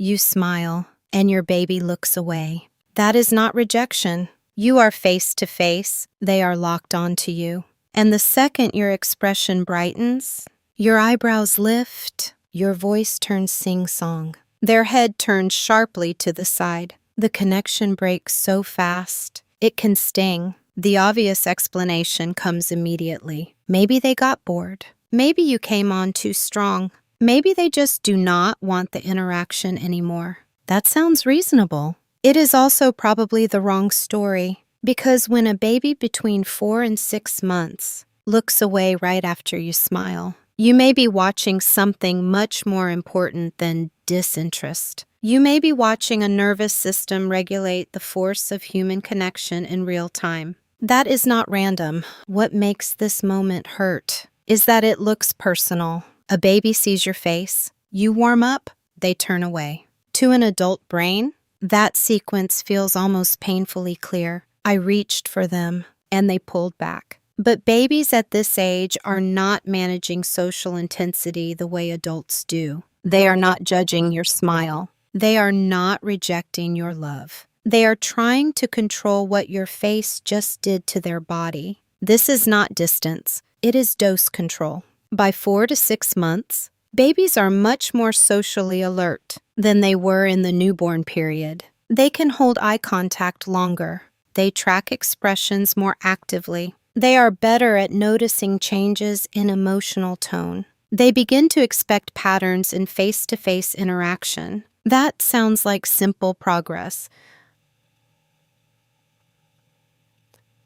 You smile, and your baby looks away. That is not rejection. You are face to face, they are locked onto you. And the second your expression brightens, your eyebrows lift, your voice turns sing-song. Their head turns sharply to the side. The connection breaks so fast, it can sting. The obvious explanation comes immediately. Maybe they got bored. Maybe you came on too strong. Maybe they just do not want the interaction anymore. That sounds reasonable. It is also probably the wrong story, because when a baby between 4 and 6 months looks away right after you smile, you may be watching something much more important than disinterest. You may be watching a nervous system regulate the force of human connection in real time. That is not random. What makes this moment hurt is that it looks personal. A baby sees your face, you warm up, they turn away. To an adult brain, that sequence feels almost painfully clear. I reached for them, and they pulled back. But babies at this age are not managing social intensity the way adults do. They are not judging your smile. They are not rejecting your love. They are trying to control what your face just did to their body. This is not distance. It is dose control. By 4 to 6 months, babies are much more socially alert than they were in the newborn period. They can hold eye contact longer. They track expressions more actively. They are better at noticing changes in emotional tone. They begin to expect patterns in face-to-face interaction. That sounds like simple progress,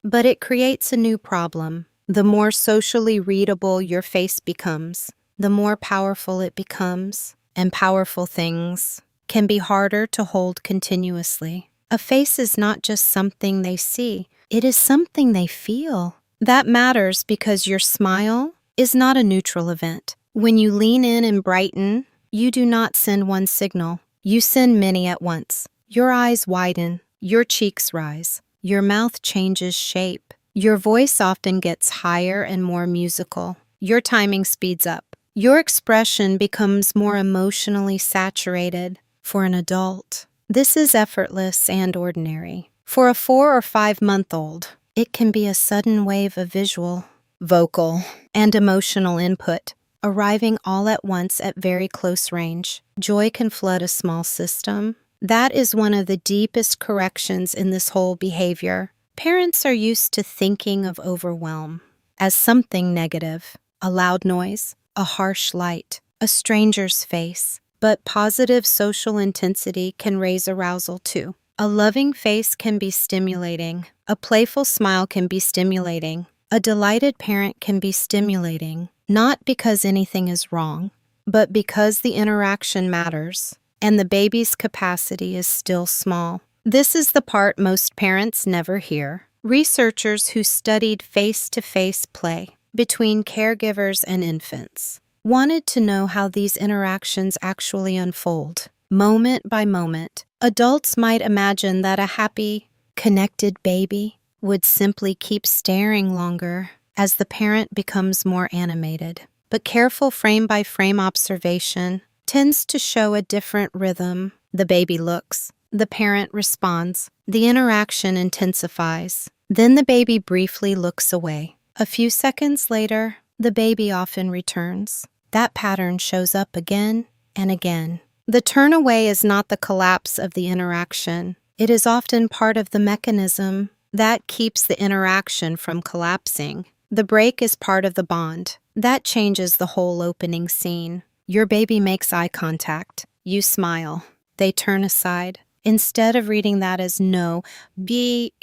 but it creates a new problem. The more socially readable your face becomes, the more powerful it becomes, and powerful things can be harder to hold continuously. A face is not just something they see, it is something they feel. That matters because your smile is not a neutral event. When you lean in and brighten, you do not send one signal. You send many at once. Your eyes widen, your cheeks rise, your mouth changes shape. Your voice often gets higher and more musical. Your timing speeds up. Your expression becomes more emotionally saturated. For an adult, this is effortless and ordinary. For a 4 or 5-month-old, it can be a sudden wave of visual, vocal, and emotional input, arriving all at once at very close range. Joy can flood a small system. That is one of the deepest corrections in this whole behavior. Parents are used to thinking of overwhelm as something negative, a loud noise, a harsh light, a stranger's face. But positive social intensity can raise arousal too. A loving face can be stimulating. A playful smile can be stimulating. A delighted parent can be stimulating, not because anything is wrong, but because the interaction matters and the baby's capacity is still small. This is the part most parents never hear. Researchers who studied face-to-face play between caregivers and infants wanted to know how these interactions actually unfold. Moment by moment, adults might imagine that a happy, connected baby would simply keep staring longer as the parent becomes more animated. But careful frame-by-frame observation tends to show a different rhythm. The baby looks. The parent responds. The interaction intensifies. Then the baby briefly looks away. A few seconds later, the baby often returns. That pattern shows up again and again. The turn away is not the collapse of the interaction. It is often part of the mechanism that keeps the interaction from collapsing. The break is part of the bond. That changes the whole opening scene. Your baby makes eye contact. You smile. They turn aside. Instead of reading that as no, it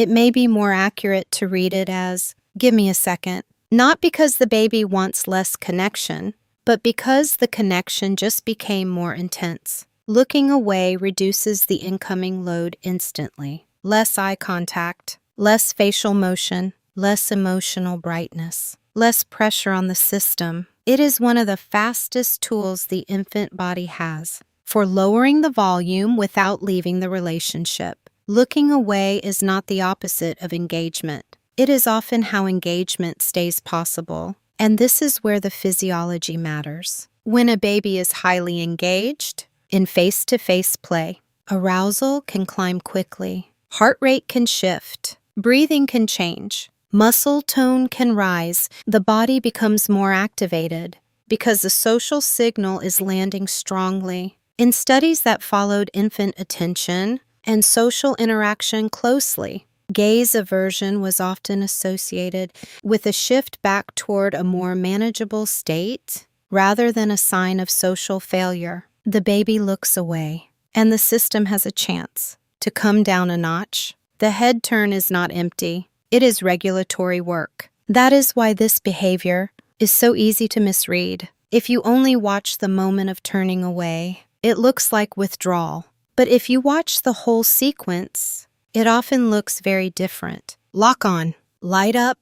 may be more accurate to read it as, give me a second. Not because the baby wants less connection, but because the connection just became more intense. Looking away reduces the incoming load instantly. Less eye contact, less facial motion, less emotional brightness, less pressure on the system. It is one of the fastest tools the infant body has for lowering the volume without leaving the relationship. Looking away is not the opposite of engagement. It is often how engagement stays possible, and this is where the physiology matters. When a baby is highly engaged in face-to-face play, arousal can climb quickly, heart rate can shift, breathing can change, muscle tone can rise, the body becomes more activated because the social signal is landing strongly. In studies that followed infant attention and social interaction closely, gaze aversion was often associated with a shift back toward a more manageable state rather than a sign of social failure. The baby looks away, and the system has a chance to come down a notch. The head turn is not empty. It is regulatory work. That is why this behavior is so easy to misread. If you only watch the moment of turning away, it looks like withdrawal. But if you watch the whole sequence, it often looks very different. Lock on, light up,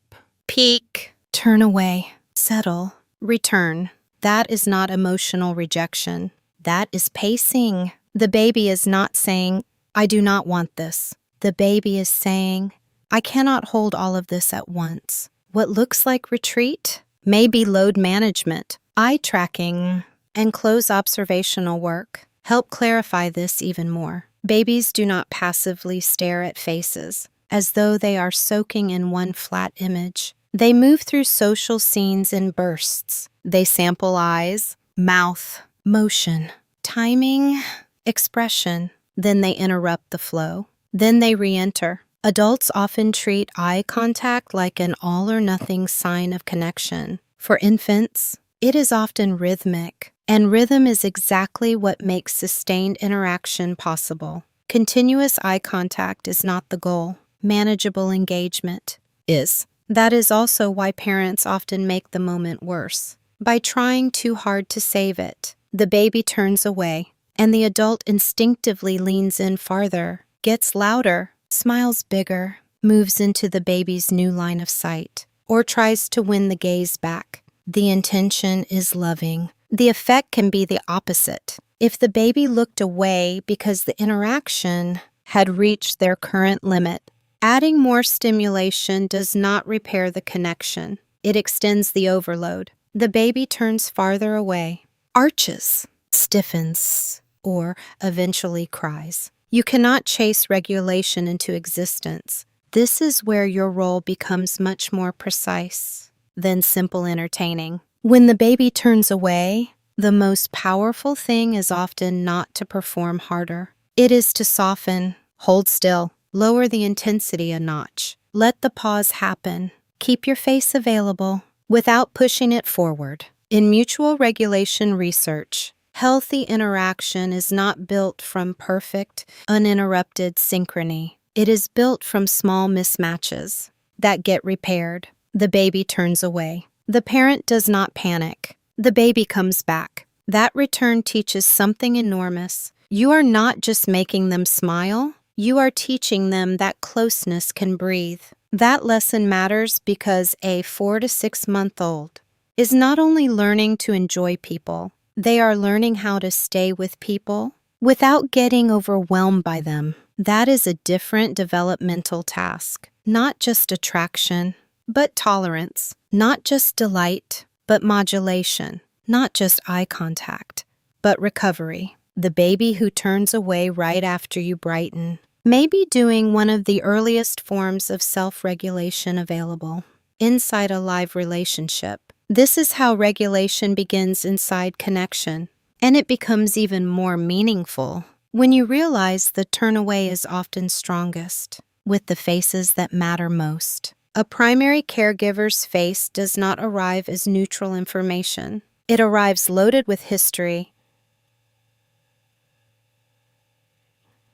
peak, turn away, settle, return. That is not emotional rejection. That is pacing. The baby is not saying, I do not want this. The baby is saying, I cannot hold all of this at once. What looks like retreat may be load management, eye tracking, and close observational work. Help clarify this even more. Babies do not passively stare at faces as though they are soaking in one flat image. They move through social scenes in bursts. They sample eyes, mouth, motion, timing, expression. Then they interrupt the flow. Then they re-enter. Adults often treat eye contact like an all-or-nothing sign of connection. For infants, it is often rhythmic, and rhythm is exactly what makes sustained interaction possible. Continuous eye contact is not the goal. Manageable engagement is. That is also why parents often make the moment worse. By trying too hard to save it, the baby turns away, and the adult instinctively leans in farther, gets louder, smiles bigger, moves into the baby's new line of sight, or tries to win the gaze back. The intention is loving. The effect can be the opposite. If the baby looked away because the interaction had reached their current limit, adding more stimulation does not repair the connection. It extends the overload. The baby turns farther away, arches, stiffens, or eventually cries. You cannot chase regulation into existence. This is where your role becomes much more precise than simple entertaining. When the baby turns away, the most powerful thing is often not to perform harder. It is to soften, hold still, lower the intensity a notch. Let the pause happen. Keep your face available without pushing it forward. In mutual regulation research, healthy interaction is not built from perfect, uninterrupted synchrony. It is built from small mismatches that get repaired. The baby turns away. The parent does not panic. The baby comes back. That return teaches something enormous. You are not just making them smile, you are teaching them that closeness can breathe. That lesson matters because a 4 to 6 month old is not only learning to enjoy people, they are learning how to stay with people without getting overwhelmed by them. That is a different developmental task. Not just attraction, but tolerance. Not just delight, but modulation. Not just eye contact, but recovery. The baby who turns away right after you brighten may be doing one of the earliest forms of self-regulation available inside a live relationship. This is how regulation begins inside connection, and it becomes even more meaningful when you realize the turn away is often strongest with the faces that matter most. A primary caregiver's face does not arrive as neutral information. It arrives loaded with history,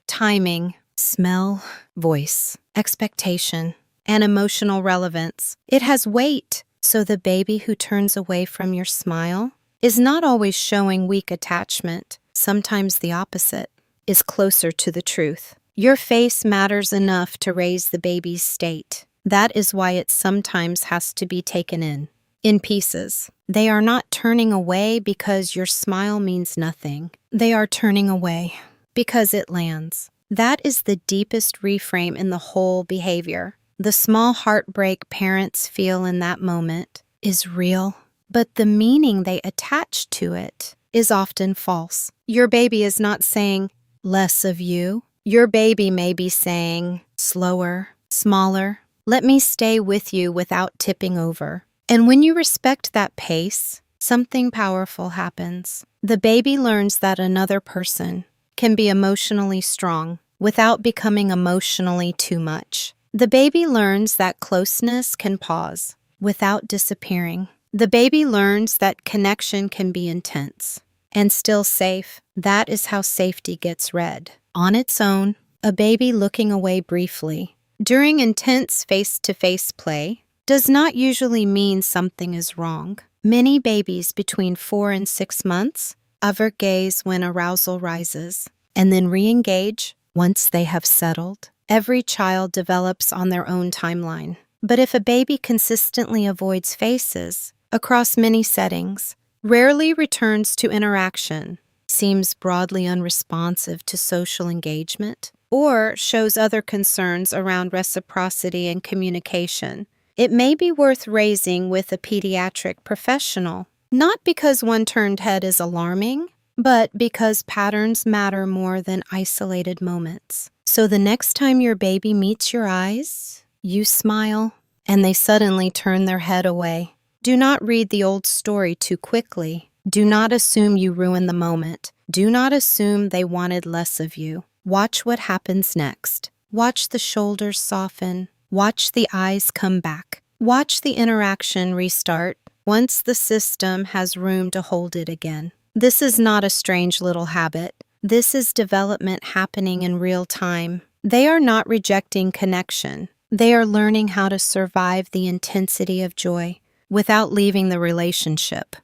timing, smell, voice, expectation, and emotional relevance. It has weight, so the baby who turns away from your smile is not always showing weak attachment. Sometimes the opposite is closer to the truth. Your face matters enough to raise the baby's state. That is why it sometimes has to be taken in pieces. They are not turning away because your smile means nothing. They are turning away because it lands. That is the deepest reframe in the whole behavior. The small heartbreak parents feel in that moment is real, but the meaning they attach to it is often false. Your baby is not saying, less of you. Your baby may be saying, slower, smaller. Let me stay with you without tipping over. And when you respect that pace, something powerful happens. The baby learns that another person can be emotionally strong without becoming emotionally too much. The baby learns that closeness can pause without disappearing. The baby learns that connection can be intense and still safe. That is how safety gets read. On its own, a baby looking away briefly during intense face-to-face play does not usually mean something is wrong. Many babies between 4 and 6 months avert gaze when arousal rises and then re-engage once they have settled. Every child develops on their own timeline. But if a baby consistently avoids faces across many settings, rarely returns to interaction, seems broadly unresponsive to social engagement, or shows other concerns around reciprocity and communication, it may be worth raising with a pediatric professional, not because one turned head is alarming, but because patterns matter more than isolated moments. So the next time your baby meets your eyes, you smile, and they suddenly turn their head away. Do not read the old story too quickly. Do not assume you ruined the moment. Do not assume they wanted less of you. Watch what happens next. Watch the shoulders soften. Watch the eyes come back. Watch the interaction restart once the system has room to hold it again. This is not a strange little habit. This is development happening in real time. They are not rejecting connection. They are learning how to survive the intensity of joy without leaving the relationship.